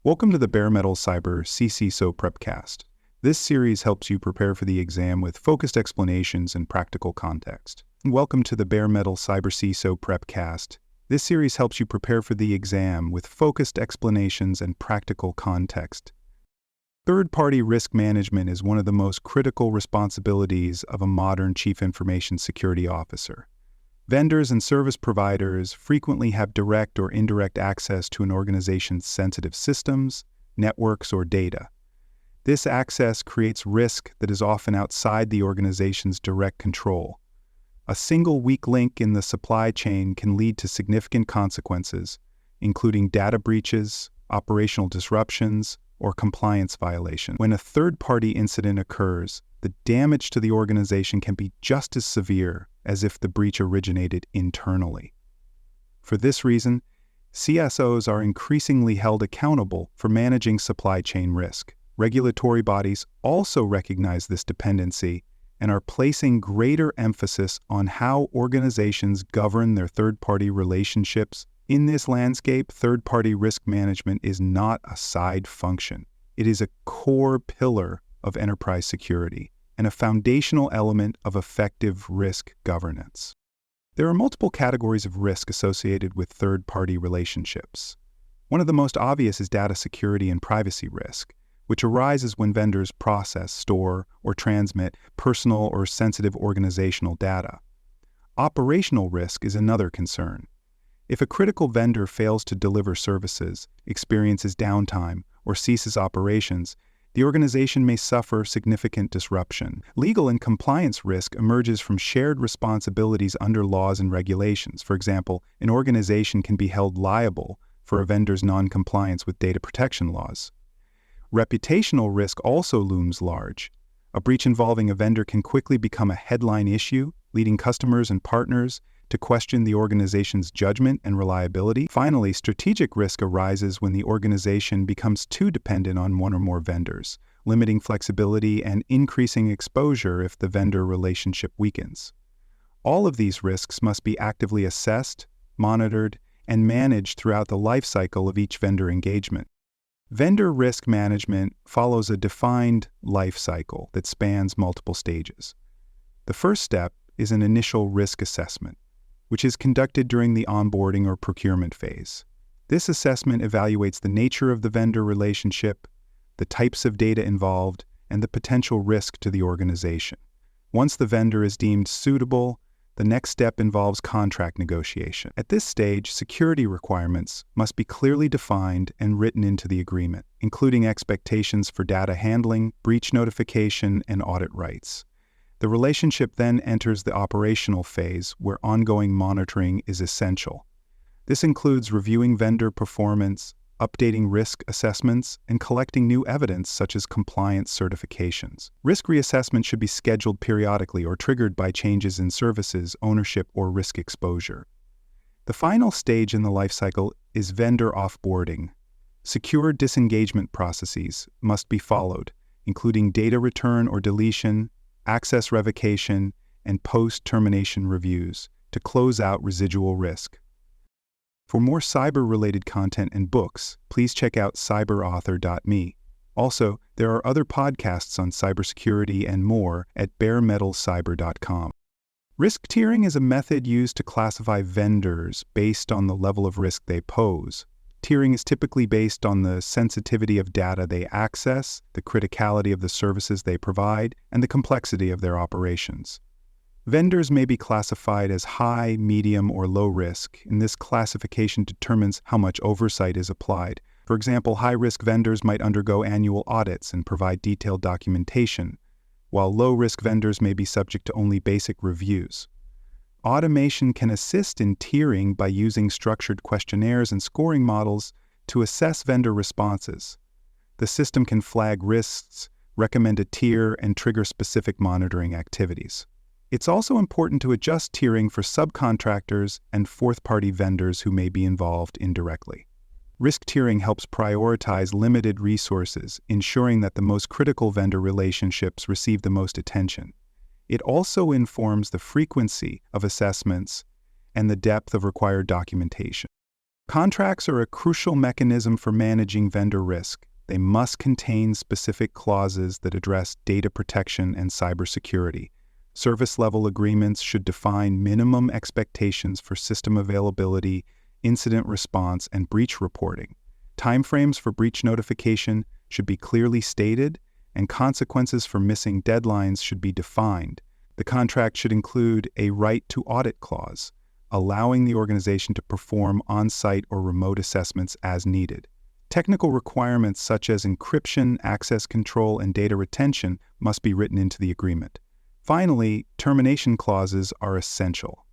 Welcome to the Bare Metal Cyber CCISO Prepcast. This series helps you prepare for the exam with focused explanations and practical context. Welcome to the Bare Metal Cyber CISO Prepcast. This series helps you prepare for the exam with focused explanations and practical context. Third-party risk management is one of the most critical responsibilities of a modern Chief Information Security Officer. Vendors and service providers frequently have direct or indirect access to an organization's sensitive systems, networks, or data. This access creates risk that is often outside the organization's direct control. A single weak link in the supply chain can lead to significant consequences, including data breaches, operational disruptions, or compliance violations. When a third-party incident occurs, the damage to the organization can be just as severe as if the breach originated internally. For this reason, CISOs are increasingly held accountable for managing supply chain risk. Regulatory bodies also recognize this dependency and are placing greater emphasis on how organizations govern their third-party relationships. In this landscape, third-party risk management is not a side function. It is a core pillar of enterprise security and a foundational element of effective risk governance. There are multiple categories of risk associated with third-party relationships. One of the most obvious is data security and privacy risk, which arises when vendors process, store, or transmit personal or sensitive organizational data. Operational risk is another concern. If a critical vendor fails to deliver services, experiences downtime, or ceases operations, the organization may suffer significant disruption. Legal and compliance risk emerges from shared responsibilities under laws and regulations. For example, an organization can be held liable for a vendor's non-compliance with data protection laws. Reputational risk also looms large. A breach involving a vendor can quickly become a headline issue, leading customers and partners to question the organization's judgment and reliability. Finally, strategic risk arises when the organization becomes too dependent on one or more vendors, limiting flexibility and increasing exposure if the vendor relationship weakens. All of these risks must be actively assessed, monitored, and managed throughout the life cycle of each vendor engagement. Vendor risk management follows a defined life cycle that spans multiple stages. The first step is an initial risk assessment, which is conducted during the onboarding or procurement phase. This assessment evaluates the nature of the vendor relationship, the types of data involved, and the potential risk to the organization. Once the vendor is deemed suitable, the next step involves contract negotiation. At this stage, security requirements must be clearly defined and written into the agreement, including expectations for data handling, breach notification, and audit rights. The relationship then enters the operational phase, where ongoing monitoring is essential. This includes reviewing vendor performance, updating risk assessments, and collecting new evidence such as compliance certifications. Risk reassessment should be scheduled periodically or triggered by changes in services, ownership, or risk exposure. The final stage in the lifecycle is vendor offboarding. Secure disengagement processes must be followed, including data return or deletion, access revocation, and post-termination reviews to close out residual risk. For more cyber-related content and books, please check out cyberauthor.me. Also, there are other podcasts on cybersecurity and more at baremetalcyber.com. Risk tiering is a method used to classify vendors based on the level of risk they pose. Tiering is typically based on the sensitivity of data they access, the criticality of the services they provide, and the complexity of their operations. Vendors may be classified as high, medium, or low risk, and this classification determines how much oversight is applied. For example, high-risk vendors might undergo annual audits and provide detailed documentation, while low-risk vendors may be subject to only basic reviews. Automation can assist in tiering by using structured questionnaires and scoring models to assess vendor responses. The system can flag risks, recommend a tier, and trigger specific monitoring activities. It's also important to adjust tiering for subcontractors and fourth-party vendors who may be involved indirectly. Risk tiering helps prioritize limited resources, ensuring that the most critical vendor relationships receive the most attention. It also informs the frequency of assessments and the depth of required documentation. Contracts are a crucial mechanism for managing vendor risk. They must contain specific clauses that address data protection and cybersecurity. Service-level agreements should define minimum expectations for system availability, incident response, and breach reporting. Timeframes for breach notification should be clearly stated, and consequences for missing deadlines should be defined. The contract should include a right to audit clause, allowing the organization to perform on-site or remote assessments as needed. Technical requirements such as encryption, access control, and data retention must be written into the agreement. Finally, termination clauses are essential.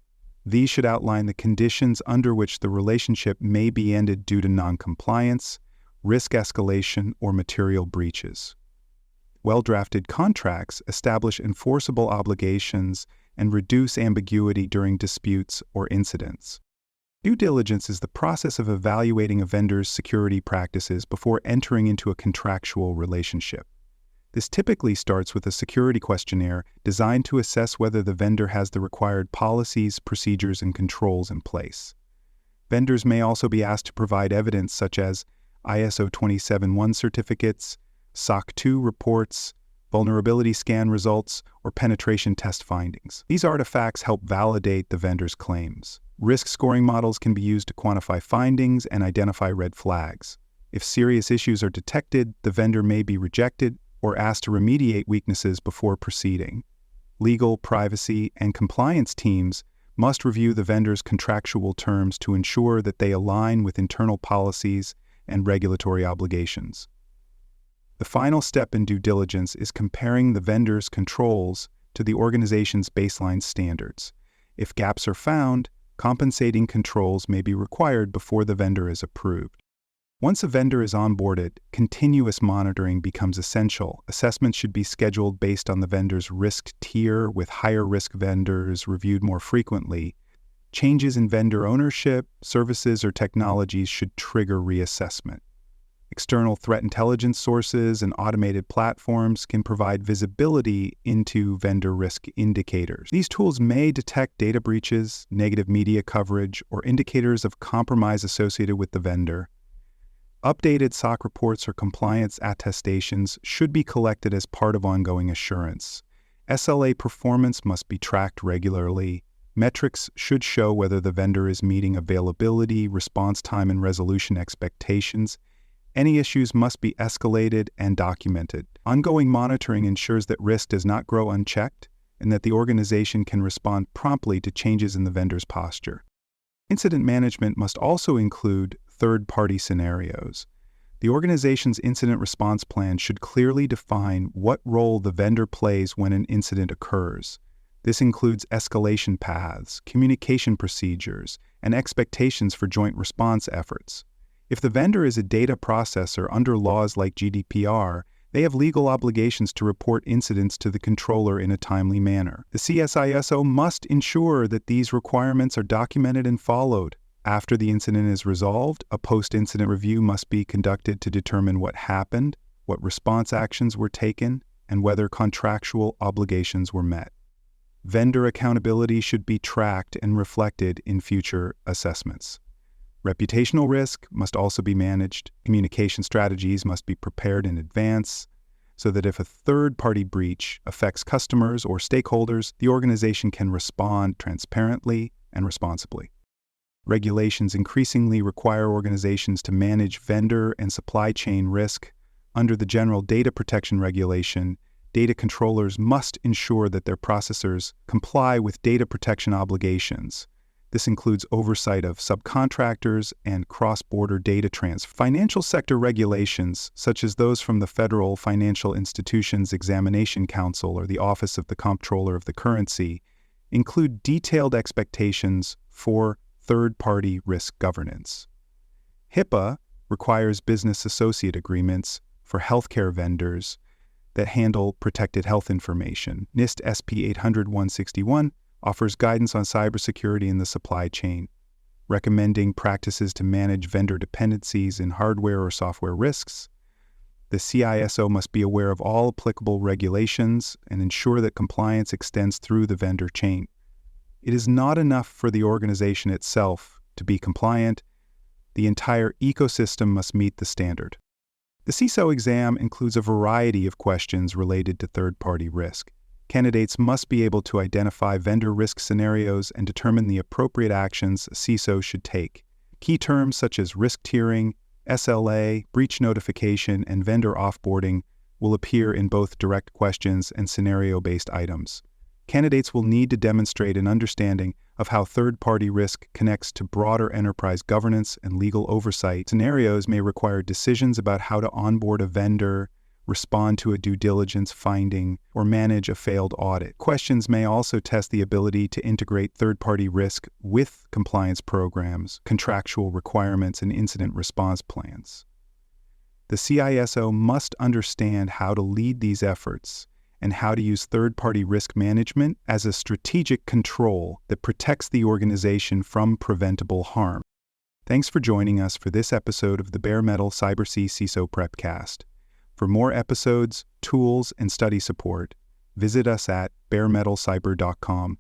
These should outline the conditions under which the relationship may be ended due to non-compliance, risk escalation, or material breaches. Well-drafted contracts establish enforceable obligations and reduce ambiguity during disputes or incidents. Due diligence is the process of evaluating a vendor's security practices before entering into a contractual relationship. This typically starts with a security questionnaire designed to assess whether the vendor has the required policies, procedures, and controls in place. Vendors may also be asked to provide evidence such as ISO 271 certificates, SOC 2 reports, vulnerability scan results, or penetration test findings. These artifacts help validate the vendor's claims. Risk scoring models can be used to quantify findings and identify red flags. If serious issues are detected, the vendor may be rejected or asked to remediate weaknesses before proceeding. Legal, privacy, and compliance teams must review the vendor's contractual terms to ensure that they align with internal policies and regulatory obligations. The final step in due diligence is comparing the vendor's controls to the organization's baseline standards. If gaps are found, compensating controls may be required before the vendor is approved. Once a vendor is onboarded, continuous monitoring becomes essential. Assessments should be scheduled based on the vendor's risk tier, with higher-risk vendors reviewed more frequently. Changes in vendor ownership, services, or technologies should trigger reassessment. External threat intelligence sources and automated platforms can provide visibility into vendor risk indicators. These tools may detect data breaches, negative media coverage, or indicators of compromise associated with the vendor. Updated SOC reports or compliance attestations should be collected as part of ongoing assurance. SLA performance must be tracked regularly. Metrics should show whether the vendor is meeting availability, response time, and resolution expectations. Any issues must be escalated and documented. Ongoing monitoring ensures that risk does not grow unchecked and that the organization can respond promptly to changes in the vendor's posture. Incident management must also include third-party scenarios. The organization's incident response plan should clearly define what role the vendor plays when an incident occurs. This includes escalation paths, communication procedures, and expectations for joint response efforts. If the vendor is a data processor under laws like GDPR, they have legal obligations to report incidents to the controller in a timely manner. The CSISO must ensure that these requirements are documented and followed. After the incident is resolved, a post-incident review must be conducted to determine what happened, what response actions were taken, and whether contractual obligations were met. Vendor accountability should be tracked and reflected in future assessments. Reputational risk must also be managed. Communication strategies must be prepared in advance so that if a third-party breach affects customers or stakeholders, the organization can respond transparently and responsibly. Regulations increasingly require organizations to manage vendor and supply chain risk. Under the General Data Protection Regulation, data controllers must ensure that their processors comply with data protection obligations. This includes oversight of subcontractors and cross-border data transfer. Financial sector regulations, such as those from the Federal Financial Institutions Examination Council or the Office of the Comptroller of the Currency, include detailed expectations for third-party risk governance. HIPAA requires business associate agreements for healthcare vendors that handle protected health information. NIST SP 800-161 offers guidance on cybersecurity in the supply chain, recommending practices to manage vendor dependencies in hardware or software risks. The CISO must be aware of all applicable regulations and ensure that compliance extends through the vendor chain. It is not enough for the organization itself to be compliant. The entire ecosystem must meet the standard. The CISO exam includes a variety of questions related to third-party risk. Candidates must be able to identify vendor risk scenarios and determine the appropriate actions a CISO should take. Key terms such as risk tiering, SLA, breach notification, and vendor offboarding will appear in both direct questions and scenario-based items. Candidates will need to demonstrate an understanding of how third-party risk connects to broader enterprise governance and legal oversight. Scenarios may require decisions about how to onboard a vendor, respond to a due diligence finding, or manage a failed audit. Questions may also test the ability to integrate third-party risk with compliance programs, contractual requirements, and incident response plans. The CISO must understand how to lead these efforts and how to use third-party risk management as a strategic control that protects the organization from preventable harm. Thanks for joining us for this episode of the Bare Metal CyberC-CISO Prepcast. For more episodes, tools, and study support, visit us at baremetalcyber.com.